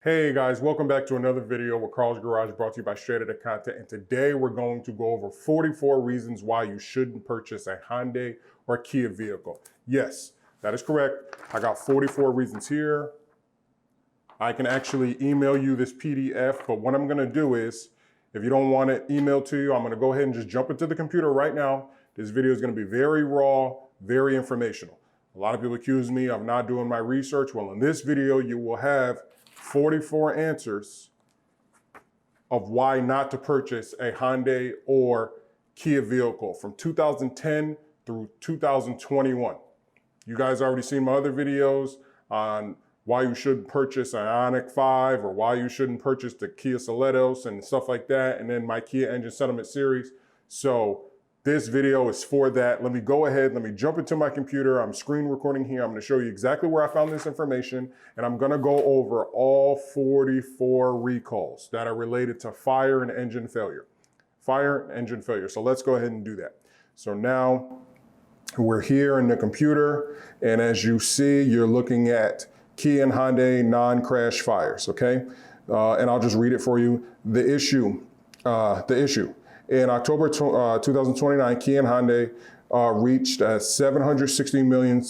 Hey guys, welcome back to another video with Carl's Garage, brought to you by Straight Outta Content. And today we're going to go over 44 reasons why you shouldn't purchase a Hyundai or Kia vehicle. Yes, that is correct. I got 44 reasons here. I can actually email you this PDF, but what I'm gonna do is, if you don't want it emailed to you, I'm gonna go ahead and just jump into the computer right now. This video is gonna be very raw, very informational. A lot of people accuse me of not doing my research. Well, in this video, you will have 44 answers of why not to purchase a Hyundai or Kia vehicle from 2010 through 2021. You guys already seen my other videos on why you shouldn't purchase an IONIQ 5 or why you shouldn't purchase the Kia Sorentos and stuff like that, and then my Kia engine settlement series. So this video is for that. Let me go ahead, let me jump into my computer. I'm screen recording here. I'm gonna show you exactly where I found this information, and I'm gonna go over all 44 recalls that are related to fire and engine failure. Fire and engine failure. So let's go ahead and do that. So now we're here in the computer, and as you see, you're looking at Kia and Hyundai non-crash fires, okay? And I'll just read it for you. The issue. In October 2029, Kia and Hyundai reached a $760 million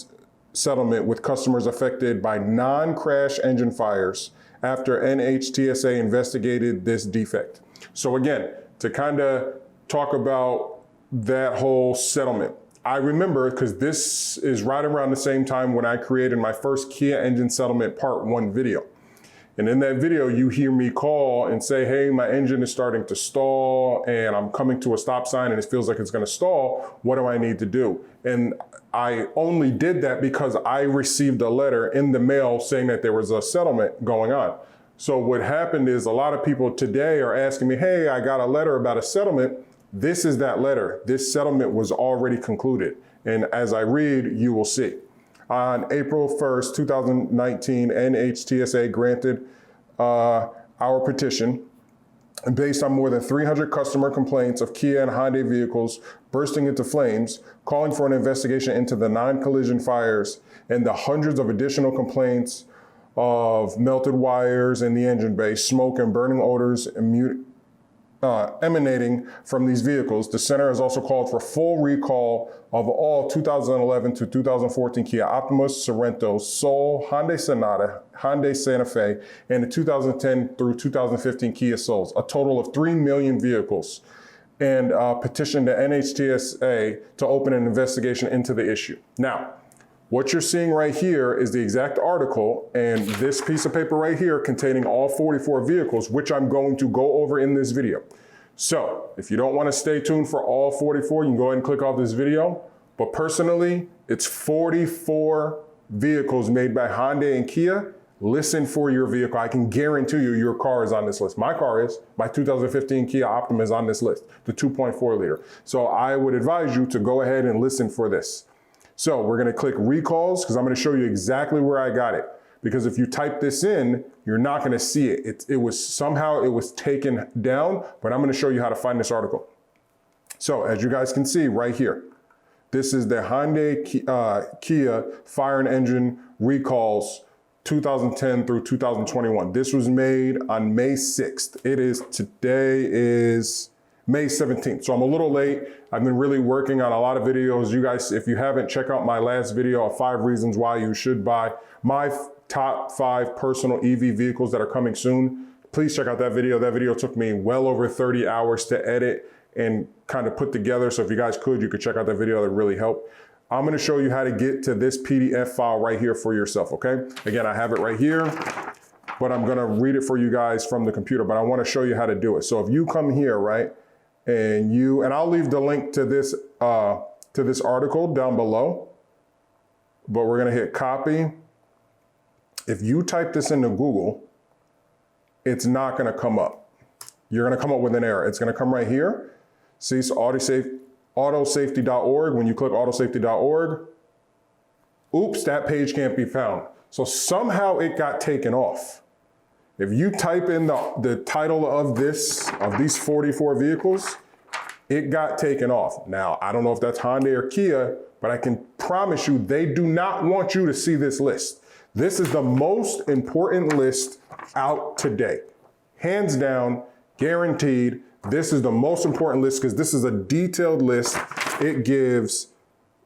settlement with customers affected by non-crash engine fires after NHTSA investigated this defect. So again, to kind of talk about that whole settlement, I remember, because this is right around the same time when I created my first Kia engine settlement part 1 video. And in that video, you hear me call and say, hey, my engine is starting to stall and I'm coming to a stop sign and it feels like it's gonna stall. What do I need to do? And I only did that because I received a letter in the mail saying that there was a settlement going on. So what happened is a lot of people today are asking me, hey, I got a letter about a settlement. This is that letter. This settlement was already concluded. And as I read, you will see. On April 1st, 2019, NHTSA granted our petition based on more than 300 customer complaints of Kia and Hyundai vehicles bursting into flames, calling for an investigation into the non-collision fires and the hundreds of additional complaints of melted wires in the engine bay, smoke and burning odors emanating from these vehicles. The center has also called for full recall of all 2011 to 2014 Kia Optima, Sorento, Soul, Hyundai Sonata, Hyundai Santa Fe, and the 2010 through 2015 Kia Souls, a total of 3 million vehicles, and petitioned the NHTSA to open an investigation into the issue. Now, what you're seeing right here is the exact article, and this piece of paper right here containing all 44 vehicles, which I'm going to go over in this video. So if you don't want to stay tuned for all 44, you can go ahead and click off this video. But personally, it's 44 vehicles made by Hyundai and Kia. Listen for your vehicle. I can guarantee you your car is on this list. My car is. My 2015 Kia Optima is on this list, the 2.4 liter. So I would advise you to go ahead and listen for this. So we're gonna click recalls because I'm gonna show you exactly where I got it. Because if you type this in, you're not gonna see it. It was taken down, but I'm gonna show you how to find this article. So as you guys can see right here, this is the Hyundai Kia fire and engine recalls 2010 through 2021. This was made on May 6th. Today is May 17th. So I'm a little late. I've been really working on a lot of videos. You guys, if you haven't, check out my last video of 5 reasons why you should buy my top 5 personal EV vehicles that are coming soon. Please check out that video. That video took me well over 30 hours to edit and kind of put together. So if you guys could, you could check out that video. That really helped. I'm gonna show you how to get to this PDF file right here for yourself, okay? Again, I have it right here, but I'm gonna read it for you guys from the computer, but I wanna show you how to do it. So if you come here, right? And I'll leave the link to this article down below, but we're gonna hit copy. If you type this into Google, it's not gonna come up. You're gonna come up with an error. It's gonna come right here. See, so autosafety.org. When you click autosafety.org, oops, that page can't be found. So somehow it got taken off. If you type in the title of these 44 vehicles, it got taken off. Now, I don't know if that's Hyundai or Kia, but I can promise you they do not want you to see this list. This is the most important list out today. Hands down, guaranteed. This is the most important list because this is a detailed list. It gives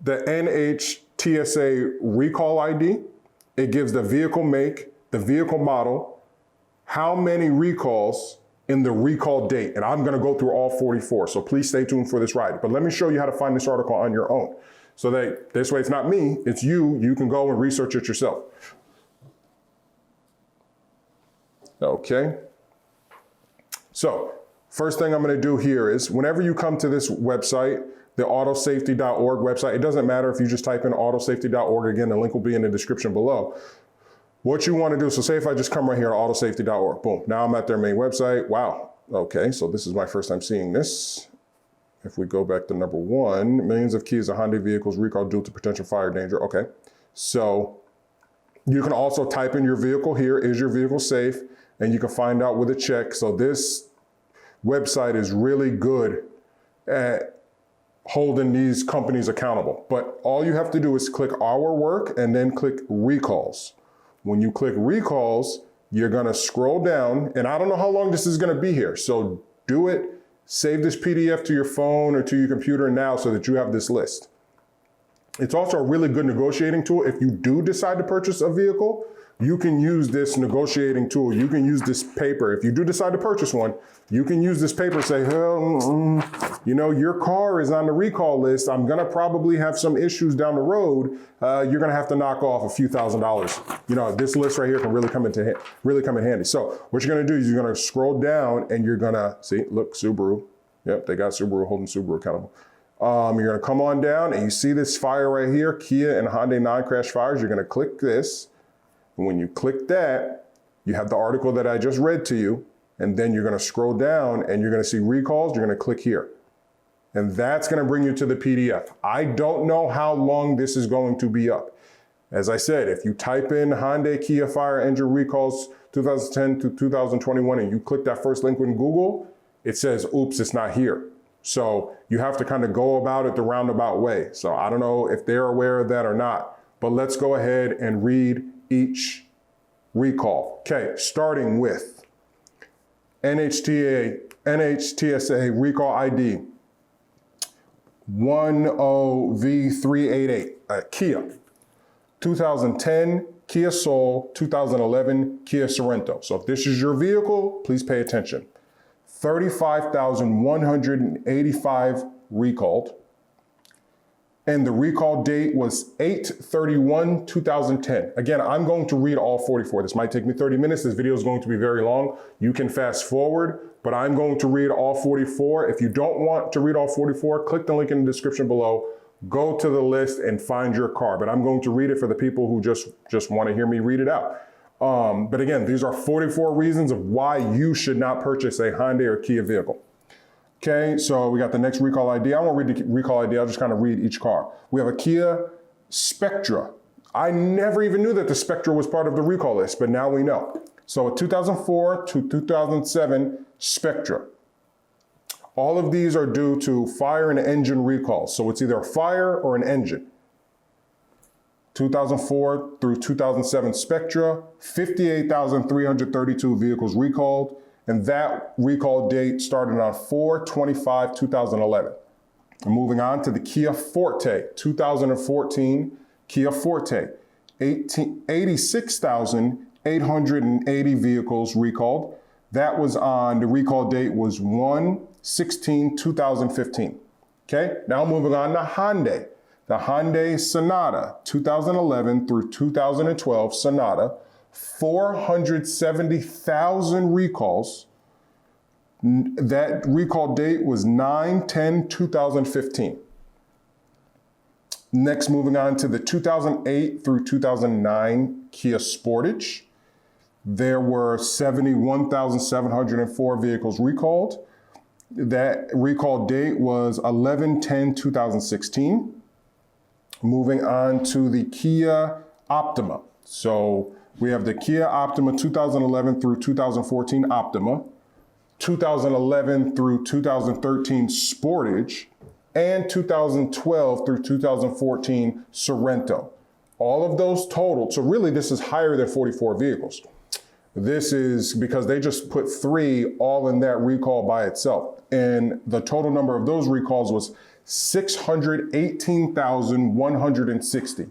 the NHTSA recall ID. It gives the vehicle make, the vehicle model, how many recalls, in the recall date. And I'm gonna go through all 44. So please stay tuned for this ride. But let me show you how to find this article on your own. So that this way it's not me, it's you. You can go and research it yourself. Okay. So first thing I'm gonna do here is whenever you come to this website, the autosafety.org website, it doesn't matter if you just type in autosafety.org, again, the link will be in the description below. What you wanna do, so say if I just come right here to autosafety.org, boom, now I'm at their main website. Wow, okay, so this is my first time seeing this. If we go back to number 1, millions of Kias and Hyundai vehicles recalled due to potential fire danger. Okay, so you can also type in your vehicle here, is your vehicle safe? And you can find out with a check. So this website is really good at holding these companies accountable. But all you have to do is click our work and then click recalls. When you click recalls, you're gonna scroll down, and I don't know how long this is gonna be here. So do it, save this PDF to your phone or to your computer now so that you have this list. It's also a really good negotiating tool. If you do decide to purchase a vehicle, you can use this negotiating tool. You can use this paper. If you do decide to purchase one, you can use this paper and say, you know, your car is on the recall list. I'm gonna probably have some issues down the road. You're gonna have to knock off a few $1,000s. You know, this list right here can really come in handy. So what you're gonna do is you're gonna scroll down and you're gonna, see, look, Subaru. Yep, they got Subaru holding Subaru accountable. You're gonna come on down and you see this fire right here, Kia and Hyundai non-crash fires. You're gonna click this. And when you click that, you have the article that I just read to you, and then you're gonna scroll down and you're gonna see recalls, you're gonna click here. And that's gonna bring you to the PDF. I don't know how long this is going to be up. As I said, if you type in Hyundai Kia fire engine recalls 2010 to 2021 and you click that first link in Google, it says, oops, it's not here. So you have to kind of go about it the roundabout way. So I don't know if they're aware of that or not, but let's go ahead and read each recall. Okay, starting with NHTSA recall ID 10V388, Kia. 2010 Kia Soul, 2011 Kia Sorento. So if this is your vehicle, please pay attention. 35,185 recalled. And the recall date was 8/31/2010. Again, I'm going to read all 44. This might take me 30 minutes. This video is going to be very long. You can fast forward, but I'm going to read all 44. If you don't want to read all 44, click the link in the description below. Go to the list and find your car. But I'm going to read it for the people who just want to hear me read it out. But again, these are 44 reasons of why you should not purchase a Hyundai or Kia vehicle. Okay, so we got the next recall ID. I won't read the recall ID, I'll just kind of read each car. We have a Kia Spectra. I never even knew that the Spectra was part of the recall list, but now we know. So a 2004 to 2007 Spectra. All of these are due to fire and engine recalls. So it's either a fire or an engine. 2004 through 2007 Spectra, 58,332 vehicles recalled. And that recall date started on 4/25/2011. And moving on to the Kia Forte, 2014 Kia Forte, 86,880 vehicles recalled. That was on, the recall date was 1/16/2015. Okay, now moving on to Hyundai. The Hyundai Sonata, 2011 through 2012 Sonata, 470,000 recalls. That recall date was 9/10/2015. Next, moving on to the 2008 through 2009 Kia Sportage. There were 71,704 vehicles recalled. That recall date was 11/10/2016. Moving on to the Kia Optima. So we have the Kia Optima 2011 through 2014 Optima, 2011 through 2013 Sportage, and 2012 through 2014 Sorento. All of those totaled, so really this is higher than 44 vehicles. This is because they just put 3 all in that recall by itself. And the total number of those recalls was 618,160.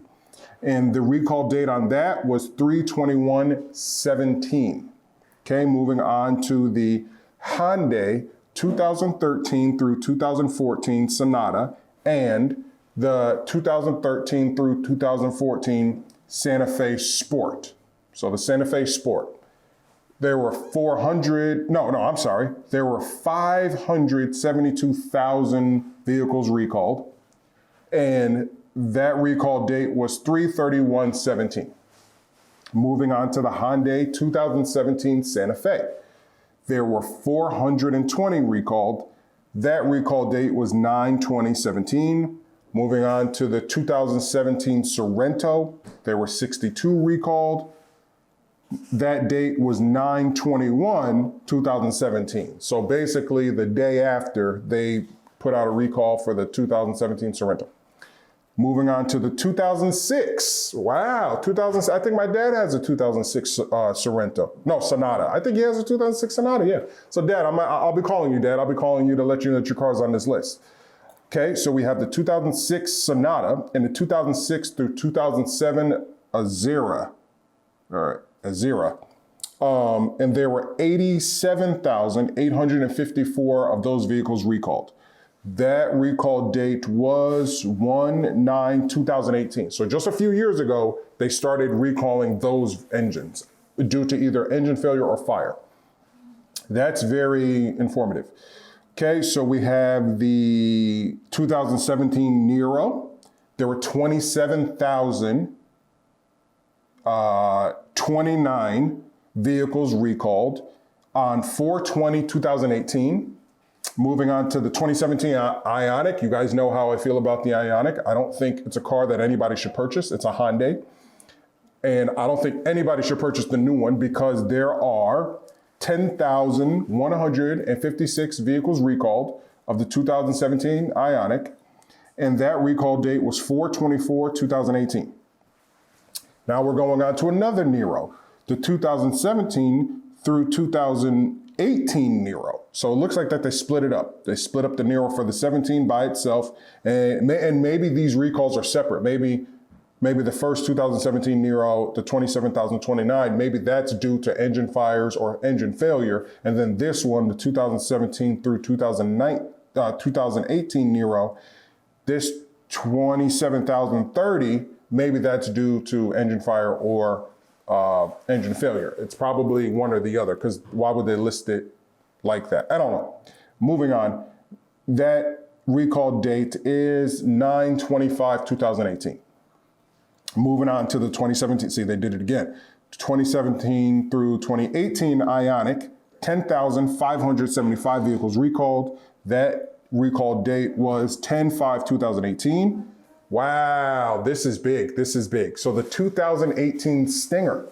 And the recall date on that was 3/21/17. Okay, moving on to the Hyundai 2013 through 2014 Sonata and the 2013 through 2014 Santa Fe Sport. So the Santa Fe Sport. There were 572,000 vehicles recalled, and that recall date was 3/31/17. Moving on to the Hyundai 2017 Santa Fe. There were 420 recalled. That recall date was 9/20/17. Moving on to the 2017 Sorento, there were 62 recalled. That date was 9/21/2017. So basically the day after they put out a recall for the 2017 Sorento. Moving on to the 2006. Wow, I think my dad has a 2006 Sorento. No, Sonata. I think he has a 2006 Sonata, yeah. So Dad, I'll be calling you, Dad. I'll be calling you to let you know that your car's on this list. Okay, so we have the 2006 Sonata and the 2006 through 2007 Azera. All right, Azera. And there were 87,854 of those vehicles recalled. That recall date was 1/9/2018. So just a few years ago, they started recalling those engines due to either engine failure or fire. That's very informative. Okay, so we have the 2017 Nero. There were 27,029 vehicles recalled on 4/20/2018. Moving on to the 2017 IONIQ. You guys know how I feel about the IONIQ. I don't think it's a car that anybody should purchase. It's a Hyundai. And I don't think anybody should purchase the new one because there are 10,156 vehicles recalled of the 2017 IONIQ. And that recall date was 4/24/2018. Now we're going on to another Nero, the 2017 through 2018 Nero. So it looks like that they split it up. They split up the Nero for the 17 by itself, and maybe these recalls are separate. Maybe the first 2017 Nero, the 27,029, maybe that's due to engine fires or engine failure, and then this one, the 2017 through 2018 Nero, this 27,030, maybe that's due to engine fire or engine failure. It's probably one or the other, because why would they list it like that? I don't know. Moving on, that recall date is 9/25/2018. Moving on to the 2017, see, they did it again. 2017 through 2018 IONIQ, 10,575 vehicles recalled. That recall date was 10/5/2018. Wow, this is big, this is big. So the 2018 Stinger,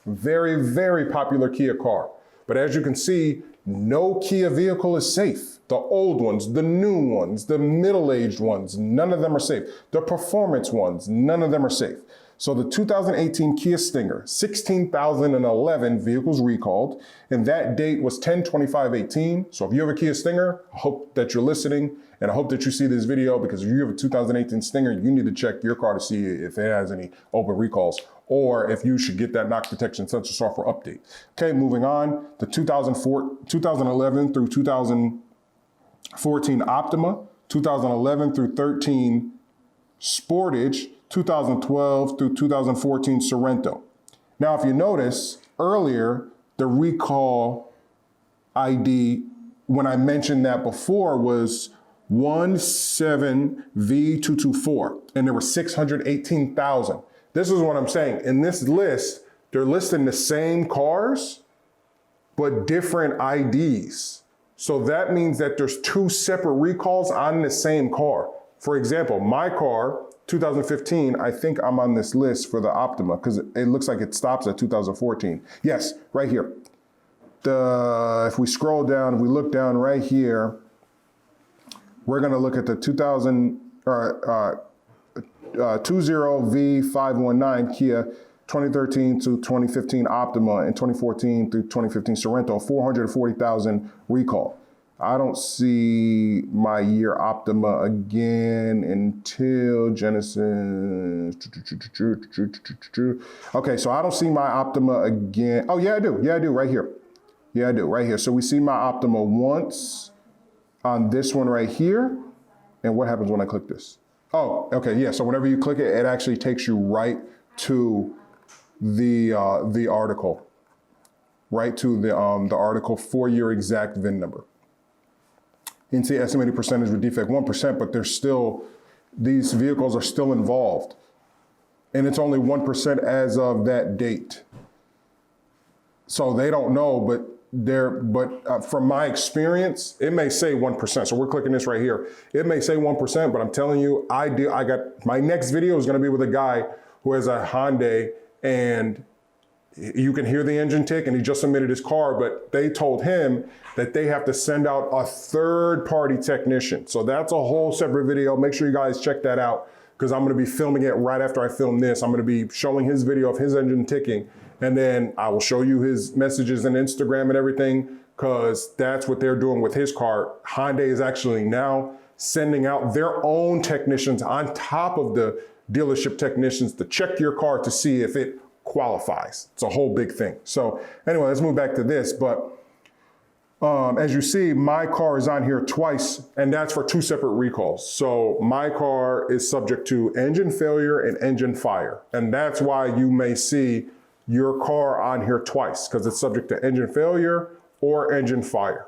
very, very popular Kia car. But as you can see, no Kia vehicle is safe. The old ones, the new ones, the middle-aged ones, none of them are safe. The performance ones, none of them are safe. So the 2018 Kia Stinger, 16,011 vehicles recalled, and that date was 10/25/18. So if you have a Kia Stinger, I hope that you're listening, and I hope that you see this video, because if you have a 2018 Stinger, you need to check your car to see if it has any open recalls, or if you should get that knock detection sensor software update. Okay, moving on, the 2011 through 2014 Optima, 2011 through 13 Sportage, 2012 through 2014 Sorento. Now, if you notice earlier, the recall ID, when I mentioned that before, was 17V224, and there were 618,000. This is what I'm saying. In this list, they're listing the same cars, but different IDs. So that means that there's 2 separate recalls on the same car. For example, my car, 2015, I think I'm on this list for the Optima because it looks like it stops at 2014. Yes, right here. If we scroll down, if we look down right here, we're gonna look at the 20V519 Kia 2013 to 2015 Optima and 2014 through 2015 Sorento, 440,000 recall. I don't see my year Optima again until Genesis. Okay, so I don't see my Optima again. Oh yeah, I do. Yeah, I do right here. Yeah, I do right here. So we see my Optima once on this one right here. And what happens when I click this? Oh, okay, yeah. So whenever you click it, it actually takes you right to the article, right to the article for your exact VIN number. NHTSA estimated percentage with defect 1%, but there's still, these vehicles are still involved. And it's only 1% as of that date. So they don't know, but from my experience, it may say 1%. So we're clicking this right here. It may say 1%, but I'm telling you, I got, my next video is gonna be with a guy who has a Hyundai, and you can hear the engine tick, and he just submitted his car, but they told him that they have to send out a third-party technician. So that's a whole separate video. Make sure you guys check that out, because I'm gonna be filming it right after I film this. I'm gonna be showing his video of his engine ticking, and then I will show you his messages and Instagram and everything, because that's what they're doing with his car. Hyundai is actually now sending out their own technicians on top of the dealership technicians to check your car to see if it qualifies. It's a whole big thing. So anyway, let's move back to this. But as you see, my car is on here twice, and that's for 2 separate recalls. So my car is subject to engine failure and engine fire. And that's why you may see your car on here twice, because it's subject to engine failure or engine fire.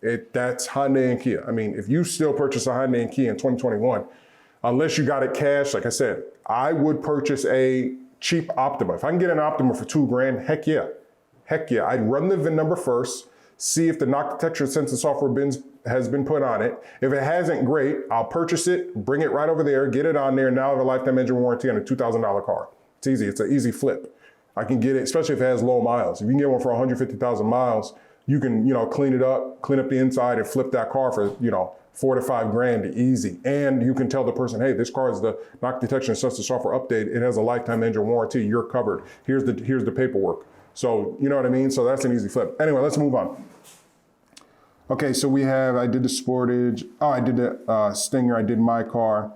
That's Hyundai and Kia. I mean, if you still purchase a Hyundai and Kia in 2021, unless you got it cash, like I said, I would purchase a cheap Optima. If I can get an Optima for $2 grand, heck yeah. Heck yeah. I'd run the VIN number first, see if the knock detection sensor software has been put on it. If it hasn't, great. I'll purchase it, bring it right over there, get it on there, and now I have a lifetime engine warranty on a $2,000 car. It's easy. It's an easy flip. I can get it, especially if it has low miles. If you can get one for 150,000 miles, you can, clean it up, clean up the inside, and flip that car for, $4 to $5 grand easy. And you can tell the person, hey, this car is the knock detection sensor software update. It has a lifetime engine warranty. You're covered. Here's the paperwork. So you know what I mean? So that's an easy flip. Anyway, let's move on. Okay, so I did the Sportage. Oh, I did the Stinger. I did my car.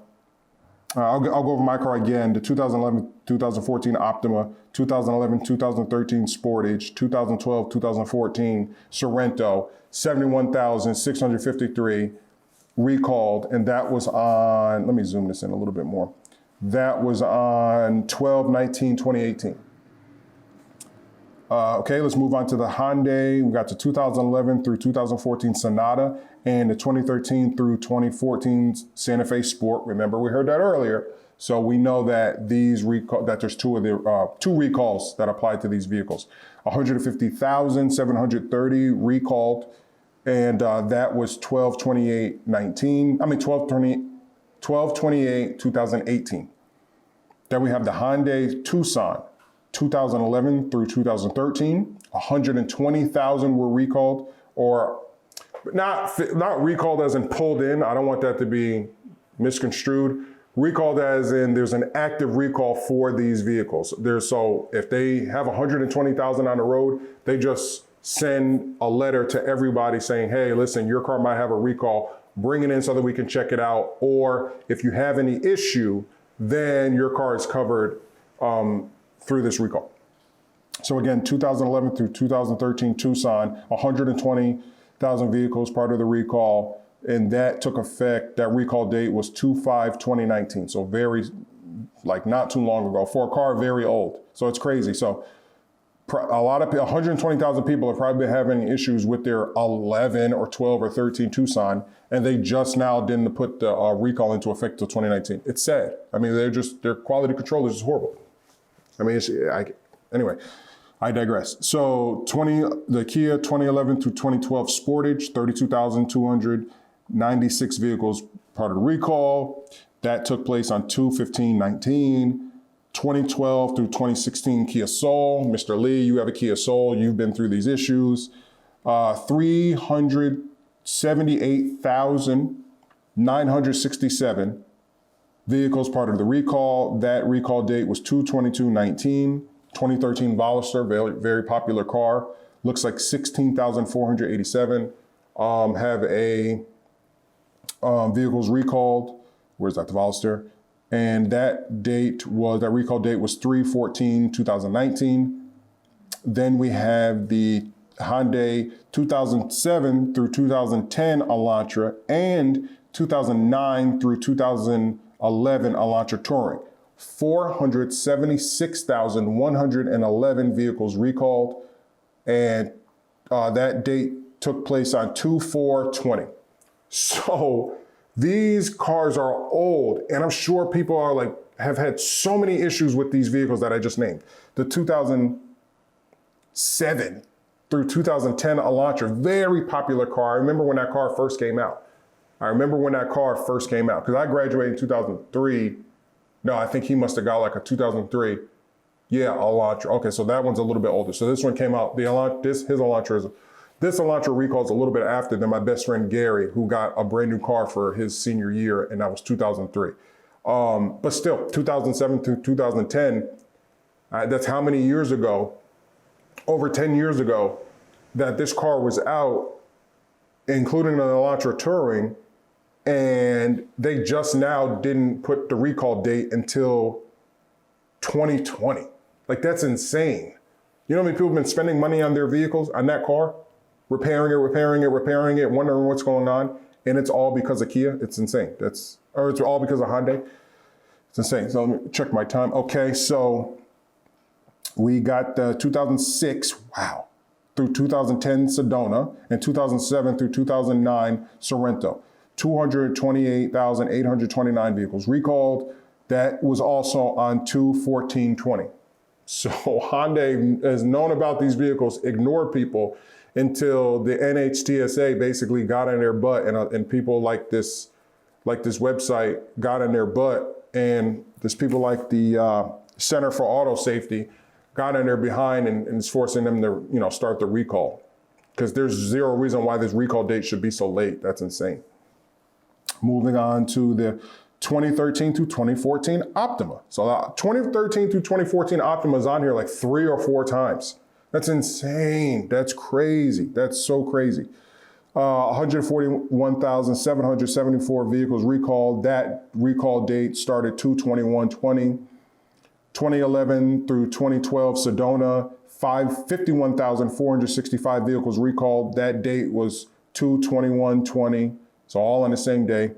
I'll go over my car again. The 2011, 2014 Optima, 2011, 2013 Sportage, 2012, 2014 Sorento, 71,653 recalled, and that was on, let me zoom this in a little bit more. That was on 12/19/2018. Okay, let's move on to the Hyundai. We got the 2011 through 2014 Sonata and the 2013 through 2014 Santa Fe Sport. Remember, we heard that earlier. So we know that there's two recalls that apply to these vehicles. 150,730 recalled, and that was 12/28/2018. Then we have the Hyundai Tucson, 2011 through 2013, 120,000 were recalled, or not recalled as in pulled in. I don't want that to be misconstrued. Recalled as in there's an active recall for these vehicles. So if they have 120,000 on the road, they just send a letter to everybody saying, hey, listen, your car might have a recall, bring it in so that we can check it out. Or if you have any issue, then your car is covered through this recall. So again, 2011 through 2013 Tucson, 120,000 vehicles part of the recall, and that took effect, that recall date was 2/5/2019. So very, not too long ago, for a car very old. So it's crazy. So a lot of 120,000 people have probably been having issues with their 11 or 12 or 13 Tucson, and they just now didn't put the recall into effect until 2019. It's sad. I mean, their quality control is just horrible. I mean, anyway, I digress. So the Kia 2011 to 2012 Sportage, 32,296 vehicles part of the recall. That took place on 2/15/19. 2012 through 2016 Kia Soul. Mr. Lee, you have a Kia Soul. You've been through these issues. 378,967 vehicles part of the recall. That recall date was 2/22/19. 2013 Veloster, very popular car. Looks like 16,487 have a vehicles recalled. Where's that, the Veloster? And that recall date was 3/14/2019. Then we have the Hyundai 2007 through 2010 Elantra and 2009 through 2011 Elantra Touring. 476,111 vehicles recalled, and that date took place on 2/4/20. So these cars are old, and I'm sure people are like, have had so many issues with these vehicles that I just named. The 2007 through 2010 Elantra, very popular car. I remember when that car first came out. Because I graduated in 2003. No, I think he must have got like a 2003. Yeah, Elantra. Okay, so that one's a little bit older. So this one came out, this Elantra recall is a little bit after than my best friend Gary, who got a brand new car for his senior year, and that was 2003. But still, 2007 through 2010, that's how many years ago? Over 10 years ago that this car was out, including the Elantra Touring, and they just now didn't put the recall date until 2020. Like, that's insane. You know how many people have been spending money on their vehicles, on that car? Repairing it, wondering what's going on, and it's all because of Kia? It's insane. Or it's all because of Hyundai? It's insane. So let me check my time. Okay, so we got the 2006, wow, through 2010 Sedona, and 2007 through 2009 Sorento. 228,829 vehicles recalled. That was also on 2/14/20. So Hyundai has known about these vehicles, ignored people until the NHTSA basically got in their butt, and people like this website got in their butt, and there's people like the Center for Auto Safety got in their behind and is forcing them to, start the recall, because there's zero reason why this recall date should be so late. That's insane. Moving on to the 2013 to 2014 Optima. So 2013 through 2014 Optima is on here like 3 or 4 times. That's insane. That's crazy. That's so crazy. 141,774 vehicles recalled. That recall date started 2/21/20. 2011 through 2012 Sedona, 51,465 vehicles recalled. That date was 2/21/20. So all on the same day.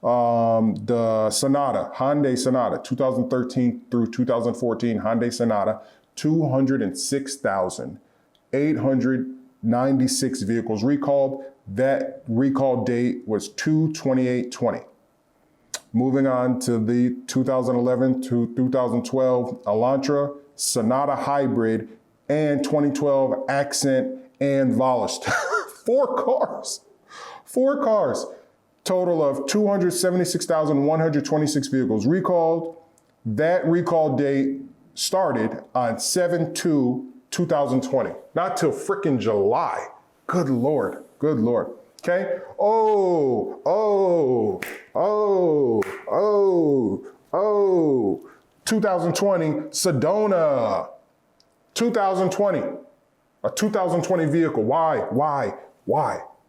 The Sonata, Hyundai Sonata, 2013 through 2014 Hyundai Sonata, 206,896 vehicles recalled. That recall date was 2/28/20. Moving on to the 2011 to 2012 Elantra, Sonata Hybrid, and 2012 Accent and Veloster. 4 cars. Total of 276,126 vehicles recalled. That recall date started on 7/2/2020. Not till freaking July. Good Lord. Okay? 2020 Sedona. 2020. A 2020 vehicle. Why?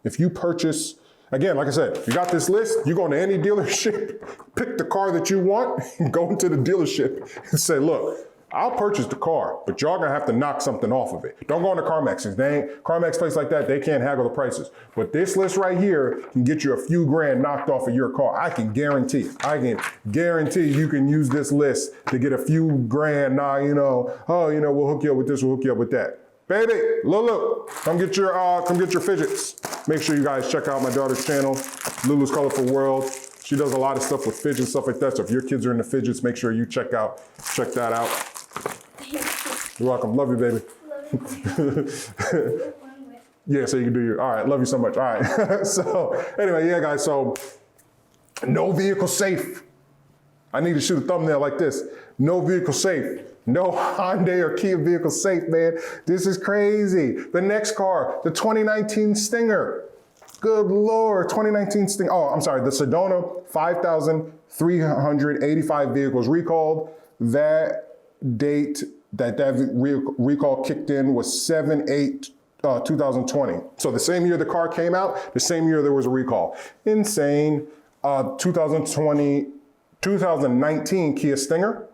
If you purchase, again, like I said, you got this list, you go into any dealership, pick the car that you want, and go into the dealership and say, look, I'll purchase the car, but y'all gonna have to knock something off of it. Don't go into CarMax. CarMax place like that, they can't haggle the prices. But this list right here can get you a few grand knocked off of your car. I can guarantee you can use this list to get a few grand. We'll hook you up with this, we'll hook you up with that. Baby, Lulu, come get your fidgets. Make sure you guys check out my daughter's channel, Lulu's Colorful World. She does a lot of stuff with fidgets, stuff like that. So if your kids are into fidgets, make sure you check that out. You're welcome. Love you, baby. Yeah, so you can do your, all right, love you so much. All right. So anyway, yeah, guys, so no vehicle safe. I need to shoot a thumbnail like this. No vehicle safe. No Hyundai or Kia vehicle safe, man. This is crazy. The next car, the 2019 Stinger. Good Lord, 2019 Sting. Oh, I'm sorry, the Sedona, 5,385 vehicles recalled. That date that recall kicked in was 7/8/2020. So the same year the car came out, the same year there was a recall. Insane. 2019 Kia Stinger,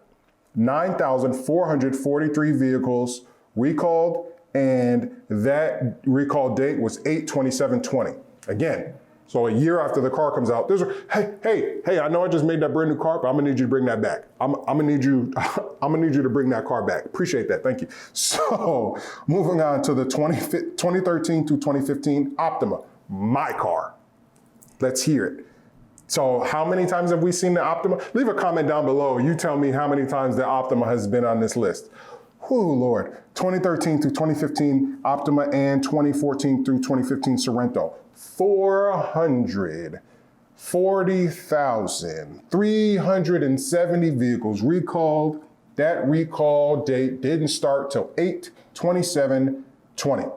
9,443 vehicles recalled, and that recall date was 8/27/20. Again, so a year after the car comes out, hey, I know I just made that brand new car, but I'm gonna need you to bring that back. I'm gonna need you to bring that car back. Appreciate that, thank you. So moving on to the 2013 to 2015 Optima, my car. Let's hear it. So how many times have we seen the Optima? Leave a comment down below. You tell me how many times the Optima has been on this list. Whew, Lord. 2013 through 2015 Optima and 2014 through 2015 Sorento. 440,370 vehicles recalled. That recall date didn't start till 8/27/20.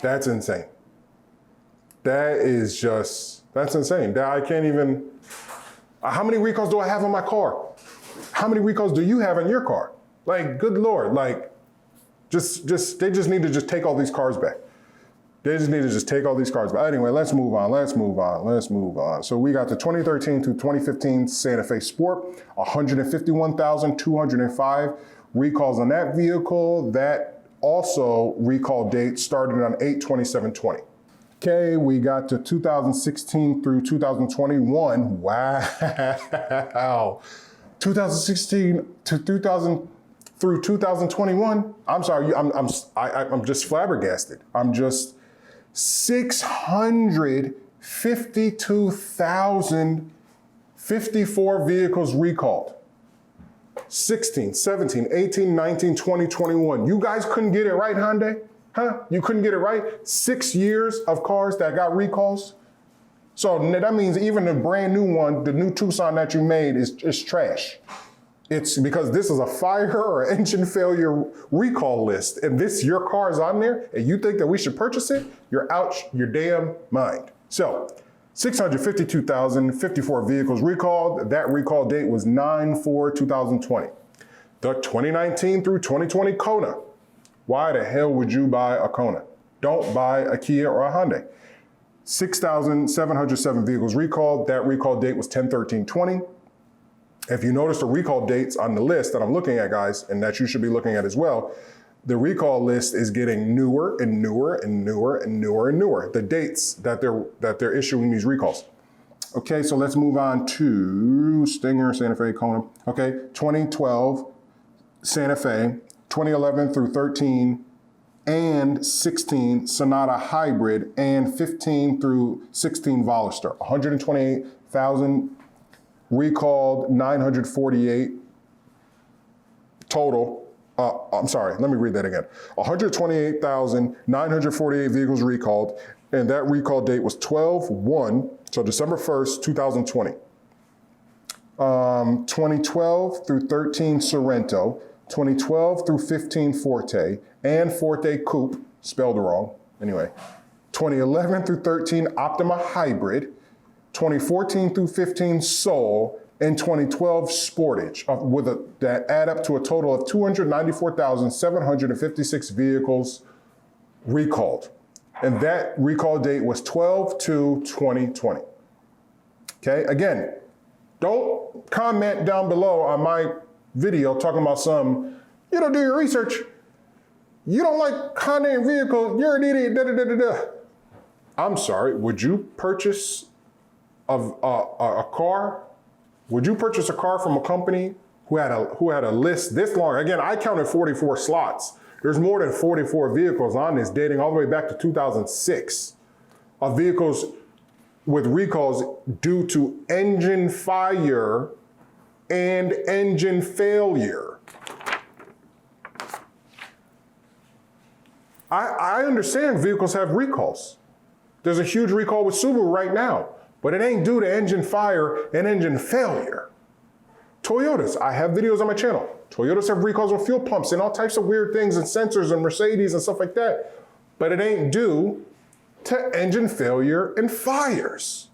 That's insane. That's insane. I can't even, how many recalls do I have on my car? How many recalls do you have in your car? Like, good Lord, like, they just need to just take all these cars back. They just need to just take all these cars back. Anyway, let's move on. So we got the 2013 to 2015 Santa Fe Sport, 151,205 recalls on that vehicle. That also recall date started on 8/27/20. Okay, we got to 2016 through 2021. Wow. 2016 to 2000 through 2021. I'm sorry, I'm just flabbergasted. I'm just 652,054 vehicles recalled. 16, 17, 18, 19, 20, 21. You guys couldn't get it right, Hyundai? Huh? You couldn't get it right? 6 years of cars that got recalls? So that means even the brand new one, the new Tucson that you made is trash. It's because this is a fire or engine failure recall list, and your car is on there, and you think that we should purchase it? You're out your damn mind. So 652,054 vehicles recalled. That recall date was 9/4/2020. The 2019 through 2020 Kona. Why the hell would you buy a Kona? Don't buy a Kia or a Hyundai. 6,707 vehicles recalled. That recall date was 10/13/20. If you notice the recall dates on the list that I'm looking at, guys, and that you should be looking at as well, the recall list is getting newer and newer and newer and newer and newer. The dates that they're issuing these recalls. Okay, so let's move on to Stinger, Santa Fe, Kona. Okay, 2012 Santa Fe, 2011 through 13 and 16 Sonata Hybrid, and 15 through 16 Veloster. 128,000 recalled, 948 total. I'm sorry, let me read that again. 128,948 vehicles recalled, and that recall date was 12/1, so December 1st, 2020. 2012 through 13 Sorento, 2012 through 15 Forte, and Forte Coupe, spelled wrong, anyway. 2011 through 13 Optima Hybrid, 2014 through 15 Soul, and 2012 Sportage, that add up to a total of 294,756 vehicles recalled. And that recall date was 12/2/2020. Okay, again, don't comment down below on my video talking about you don't do your research. You don't like Hyundai vehicles, you're an idiot, da da da da da. I'm sorry, would you purchase a car? Would you purchase a car from a company who had a list this long? Again, I counted 44 slots. There's more than 44 vehicles on this, dating all the way back to 2006, of vehicles with recalls due to engine fire and engine failure. I understand vehicles have recalls. There's a huge recall with Subaru right now, but it ain't due to engine fire and engine failure. Toyotas, I have videos on my channel. Toyotas have recalls on fuel pumps and all types of weird things and sensors and Mercedes and stuff like that, but it ain't due to engine failure and fires.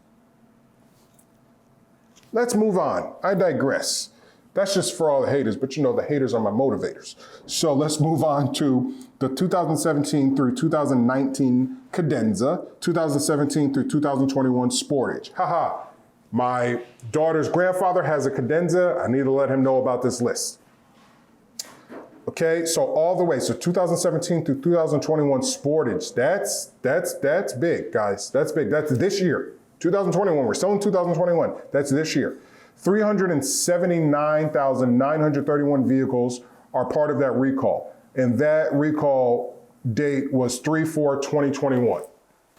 Let's move on. I digress. That's just for all the haters, but you know the haters are my motivators. So let's move on to the 2017 through 2019 Cadenza, 2017 through 2021 Sportage. Haha, my daughter's grandfather has a Cadenza. I need to let him know about this list. Okay, so all the way, so 2017 through 2021 Sportage, that's big, guys. That's big. That's this year. 2021, we're still in 2021. That's this year. 379,931 vehicles are part of that recall. And that recall date was 3/4/2021.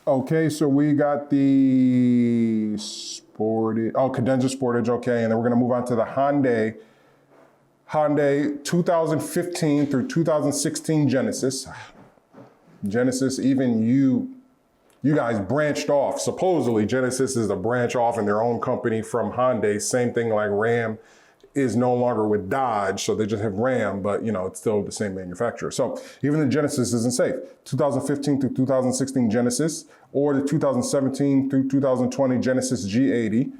Okay, so we got the Sportage, Cadenza Sportage, okay, and then we're gonna move on to the Hyundai 2015 through 2016 Genesis. Genesis, even you guys branched off. Supposedly Genesis is a branch off in their own company from Hyundai. Same thing like Ram is no longer with Dodge, so they just have Ram, but you know, it's still the same manufacturer. So even the Genesis isn't safe. 2015 through 2016 Genesis, or the 2017 through 2020 Genesis G80.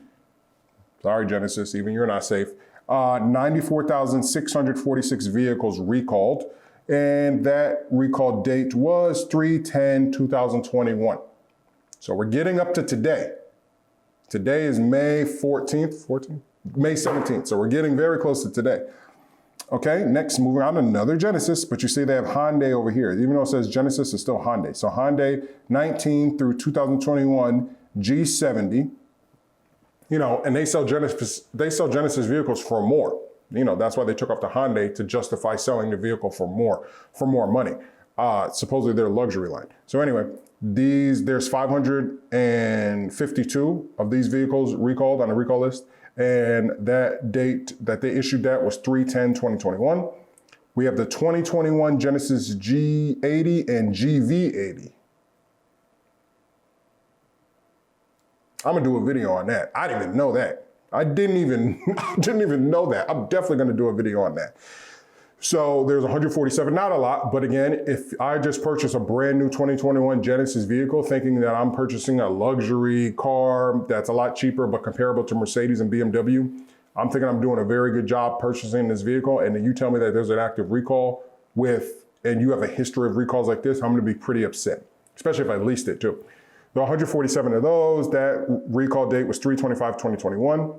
Sorry, Genesis, even you're not safe. 94,646 vehicles recalled, and that recall date was 3/10/2021. So we're getting up to today. Today is May 14th, May 17th. So we're getting very close to today. Okay, next, moving on to another Genesis, but you see they have Hyundai over here. Even though it says Genesis, it's still Hyundai. So Hyundai 19 through 2021 G70. You know, and they sell Genesis vehicles for more. You know, that's why they took off the Hyundai to justify selling the vehicle for more money. Supposedly they're a luxury line. So anyway, there's 552 of these vehicles recalled on the recall list. And that date that they issued that was 3/10/2021. We have the 2021 Genesis G80 and GV80. I'm gonna do a video on that. I didn't even know that. I didn't even know that. I'm definitely gonna do a video on that. So there's 147, not a lot, but again, if I just purchase a brand new 2021 Genesis vehicle thinking that I'm purchasing a luxury car that's a lot cheaper but comparable to Mercedes and BMW, I'm thinking I'm doing a very good job purchasing this vehicle, and then you tell me that there's an active recall and you have a history of recalls like this, I'm gonna be pretty upset, especially if I leased it too. There are 147 of those. That recall date was 3/25/2021.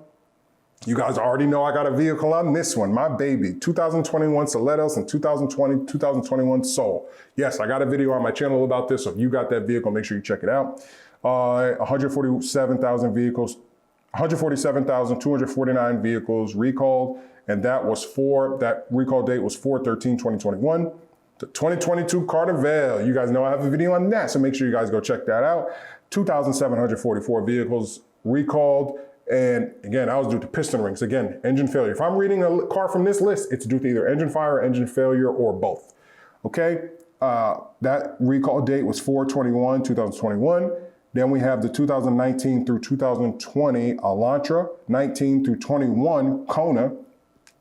You guys already know I got a vehicle on this one, my baby, 2021 Soletos and 2021 Soul. Yes, I got a video on my channel about this, so if you got that vehicle, make sure you check it out. 147,249 vehicles recalled, and that recall date was 4/13/2021. The 2022 Carnival, you guys know I have a video on that, so make sure you guys go check that out. 2,744 vehicles recalled, and again, that was due to piston rings. Again, engine failure. If I'm reading a car from this list, it's due to either engine fire or engine failure or both. Okay, that recall date was 4/21/2021. Then we have the 2019 through 2020 Elantra, 19 through 21 Kona,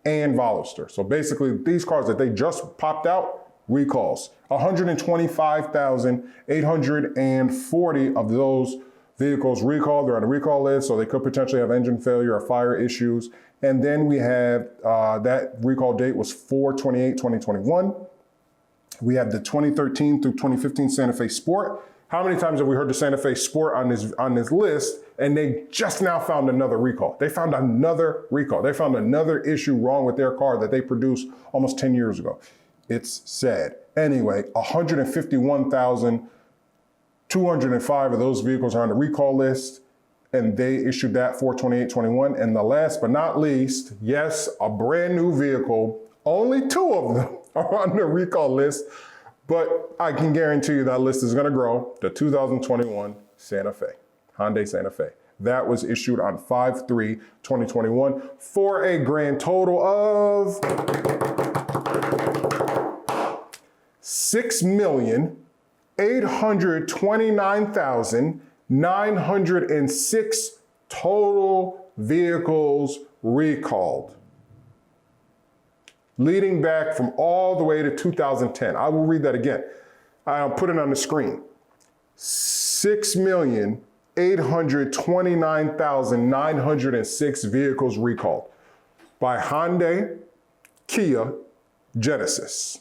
and Veloster. So basically, these cars that they just popped out, recalls. 125,840 of those vehicles recalled. They're on the recall list, so they could potentially have engine failure or fire issues. And then we have that recall date was 4/28/2021. We have the 2013 through 2015 Santa Fe Sport. How many times have we heard the Santa Fe Sport on this list, and they just now found another recall? They found another recall. They found another issue wrong with their car that they produced almost 10 years ago. It's sad. Anyway, 151,205 of those vehicles are on the recall list, and they issued that 4/28/21. And the last but not least, yes, a brand new vehicle, only 2 of them are on the recall list, but I can guarantee you that list is gonna grow. The 2021 Santa Fe, Hyundai Santa Fe. That was issued on 5/3/2021 for a grand total of 6,829,906 total vehicles recalled, leading back from all the way to 2010. I will read that again. I'll put it on the screen. 6,829,906 vehicles recalled by Hyundai, Kia, Genesis.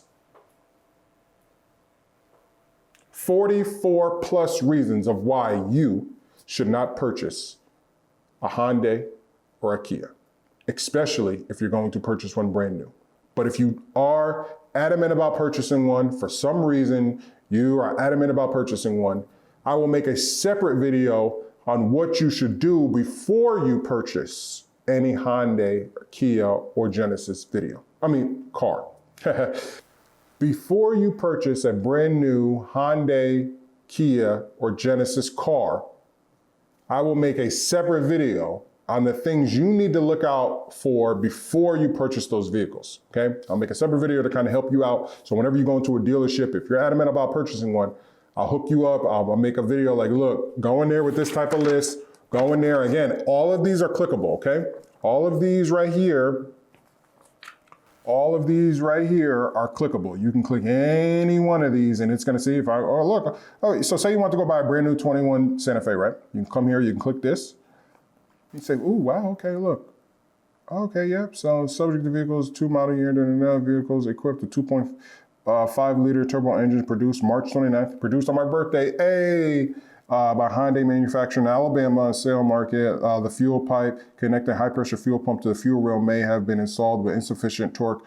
44 plus reasons of why you should not purchase a Hyundai or a Kia, especially if you're going to purchase one brand new. But if you are adamant about purchasing one, for some reason you are adamant about purchasing one, I will make a separate video on what you should do before you purchase any Hyundai, Kia, or Genesis car. Before you purchase a brand new Hyundai, Kia, or Genesis car, I will make a separate video on the things you need to look out for before you purchase those vehicles, okay? I'll make a separate video to kind of help you out. So whenever you go into a dealership, if you're adamant about purchasing one, I'll hook you up. I'll make a video like, look, go in there with this type of list, go in there. Again, all of these are clickable, okay? All of these right here are clickable. You can click any one of these and it's gonna see if so say you want to go buy a brand new 21 Santa Fe, right? You can come here, you can click this. You say, ooh, wow, okay, look. Okay, yep, so subject to vehicles, 2 model year, vehicles equipped with 2.5 liter turbo engines produced March 29th, produced on my birthday, by Hyundai manufacturer in Alabama, sale market. The fuel pipe connecting high pressure fuel pump to the fuel rail may have been installed with insufficient torque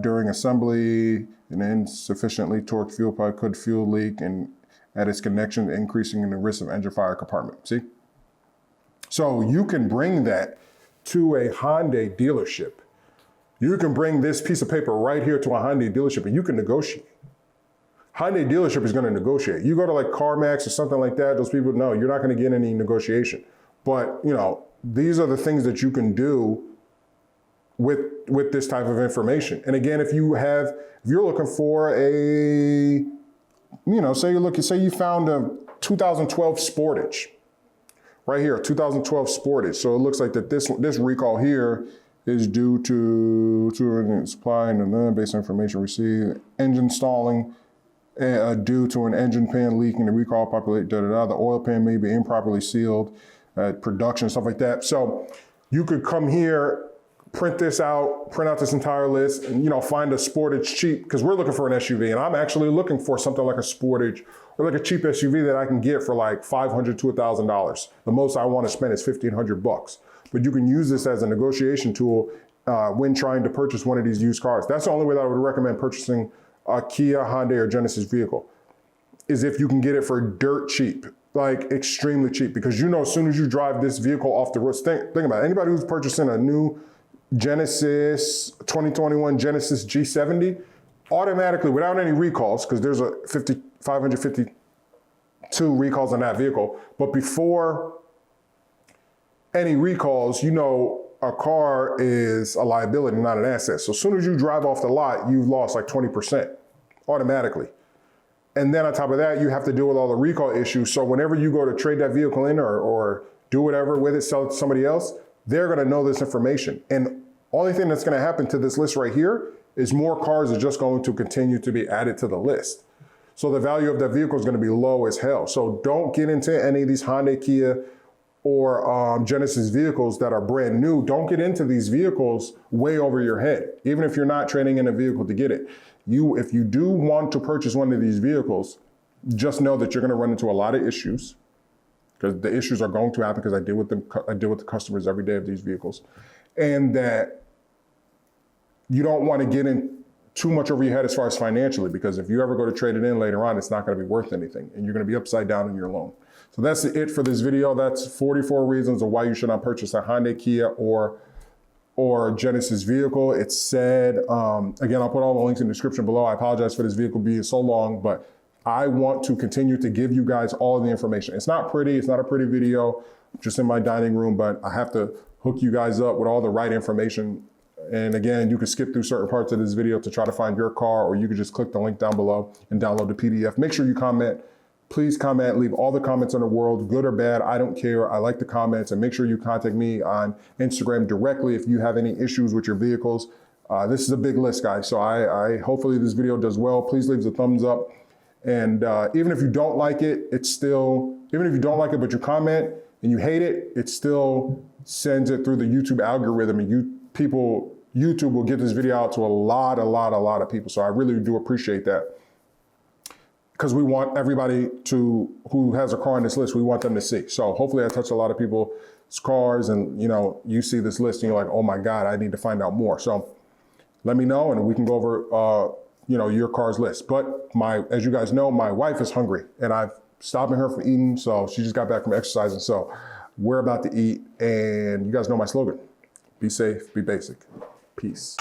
during assembly. An insufficiently torqued fuel pipe could fuel leak and at its connection, increasing in the risk of engine fire compartment. See? So you can bring that to a Hyundai dealership. You can bring this piece of paper right here to a Hyundai dealership and you can negotiate. Hyundai dealership is going to negotiate. You go to like CarMax or something like that, those people, no, you're not going to get any negotiation. But, you know, these are the things that you can do with this type of information. And again, if you're looking for say you found a 2012 Sportage. Right here, 2012 Sportage. So it looks like that this recall here is due to supply and based on information received. Engine stalling due to an engine pan leak in the recall populate, The oil pan may be improperly sealed at production, stuff like that. So you could come here, print out this entire list and, find a Sportage cheap, because we're looking for an SUV and I'm actually looking for something like a Sportage or like a cheap SUV that I can get for like $500 to $1,000. The most I want to spend is $1,500. But you can use this as a negotiation tool when trying to purchase one of these used cars. That's the only way that I would recommend purchasing a Kia, Hyundai, or Genesis vehicle, is if you can get it for dirt cheap, like extremely cheap, because as soon as you drive this vehicle off the road, think about it. Anybody who's purchasing a new Genesis 2021 Genesis G70, automatically, without any recalls, because there's a 552 recalls on that vehicle, but before any recalls, a car is a liability, not an asset. So as soon as you drive off the lot, you've lost like 20% automatically. And then on top of that, you have to deal with all the recall issues. So whenever you go to trade that vehicle in or do whatever with it, sell it to somebody else, they're gonna know this information. And only thing that's gonna happen to this list right here is more cars are just going to continue to be added to the list. So the value of that vehicle is gonna be low as hell. So don't get into any of these Hyundai, Kia, or Genesis vehicles that are brand new. Don't get into these vehicles way over your head, even if you're not trading in a vehicle to get it. If you do want to purchase one of these vehicles, just know that you're gonna run into a lot of issues, because the issues are going to happen, because I deal with the customers every day of these vehicles, and that you don't want to get in too much over your head as far as financially, because if you ever go to trade it in later on, it's not going to be worth anything and you're going to be upside down in your loan. So that's it for this video. That's 44 reasons of why you should not purchase a Hyundai, Kia, or Genesis vehicle. It's said, again, I'll put all the links in the description below. I apologize for this vehicle being so long, but I want to continue to give you guys all the information. It's not pretty, it's not a pretty video, just in my dining room, but I have to hook you guys up with all the right information. And again, you can skip through certain parts of this video to try to find your car, or you can just click the link down below and download the PDF. Make sure you comment. Please comment, leave all the comments in the world, good or bad, I don't care. I like the comments, and make sure you contact me on Instagram directly if you have any issues with your vehicles. This is a big list, guys. So hopefully this video does well. Please leave a thumbs up. And even if you don't like it, it's still, even if you don't like it, but you comment and you hate it, it still sends it through the YouTube algorithm, and YouTube will get this video out to a lot of people. So I really do appreciate that, because we want everybody who has a car on this list, we want them to see. So hopefully I touch a lot of people's cars, and you see this list and you're like, oh my God, I need to find out more. So let me know and we can go over your car's list. But as you guys know, my wife is hungry and I've stopping her from eating. So she just got back from exercising. So we're about to eat, and you guys know my slogan: be safe, be basic. Peace.